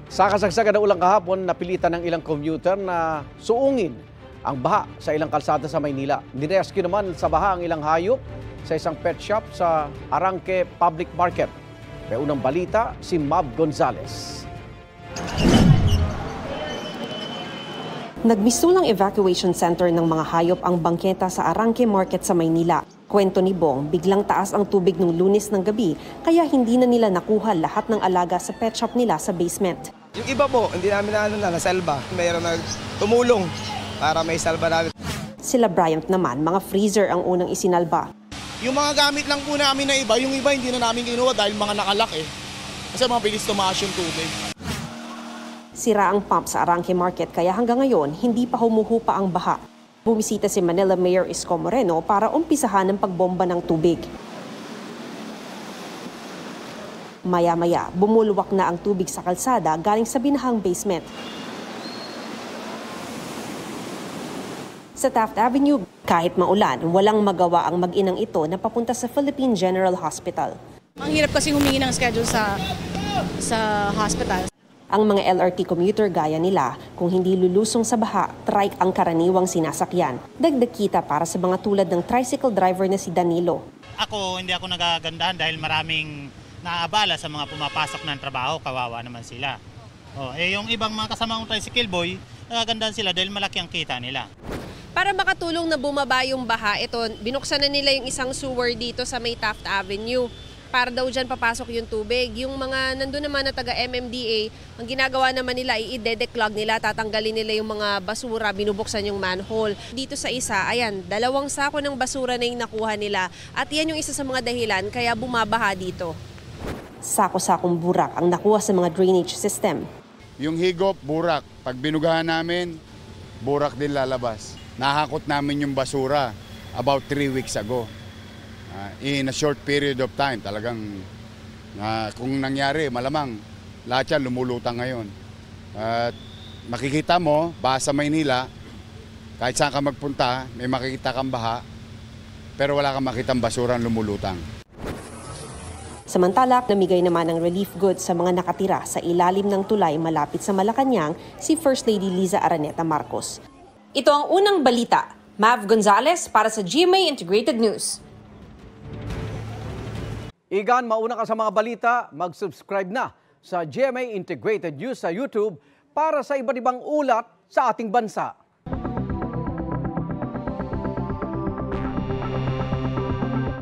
Sa kasagsagan ng ulang kahapon, napilitan ng ilang commuter na suungin ang baha sa ilang kalsada sa Maynila. Nirescue naman sa baha ang ilang hayop sa isang pet shop sa Arangke Public Market. May unang balita si Mav Gonzales. Nagmisulang evacuation center ng mga hayop ang bangketa sa Arangke Market sa Maynila. Kwento ni Bong, biglang taas ang tubig nung Lunes ng gabi kaya hindi na nila nakuha lahat ng alaga sa pet shop nila sa basement. Yung iba po, hindi namin nasalba. Mayroon na tumulong para may salba namin. Sila Bryant naman, mga freezer ang unang isinalba. Yung mga gamit lang po namin na iba, yung iba hindi na namin kinuha dahil mga nakalak eh. Kasi mga bilis tumaas yung tubig. Sira ang pump sa Arangke Market kaya hanggang ngayon hindi pa humuhupa ang baha. Bumisita si Manila Mayor Isko Moreno para umpisahan ang pagbomba ng tubig. Maya-maya, bumulwak na ang tubig sa kalsada galing sa binahang basement. Sa Taft Avenue, kahit maulan, walang magawa ang mag-inang ito na papunta sa Philippine General Hospital. Ang hirap kasi humingi ng schedule sa hospital. Ang mga LRT commuter gaya nila, kung hindi lulusong sa baha, trike ang karaniwang sinasakyan. Dagdag kita para sa mga tulad ng tricycle driver na si Danilo. Hindi ako nagagandahan dahil maraming naaabala sa mga pumapasok ng trabaho, kawawa naman sila. Yung ibang mga kasamang tricycle boy, nagagandahan sila dahil malaki ang kita nila. Para makatulong na bumaba yung baha, binuksan na nila yung isang sewer dito sa may Taft Avenue. Para daw dyan papasok yung tubig. Yung mga nandun naman na taga MMDA, ang ginagawa naman nila, i-declog nila, tatanggalin nila yung mga basura, binubuksan yung manhole. Dito sa isa, ayan, 2 sako ng basura na yung nakuha nila. At yan yung isa sa mga dahilan kaya bumabaha dito. Sako-sakong burak ang nakuha sa mga drainage system. Yung higop, burak. Pag binugahan namin, burak din lalabas. Nahakot namin yung basura about 3 weeks ago. In a short period of time, talagang kung nangyari, malamang lahat yan lumulutang ngayon. At makikita mo, baha sa Maynila, kahit saan ka magpunta, may makikita kang baha, pero wala kang makitang basurang lumulutang. Samantala, namigay naman ng relief goods sa mga nakatira sa ilalim ng tulay malapit sa Malacanang si First Lady Liza Araneta Marcos. Ito ang unang balita. Mav Gonzales para sa GMA Integrated News. Igan, mauna ka sa mga balita, mag-subscribe na sa GMA Integrated News sa YouTube para sa iba't ibang ulat sa ating bansa.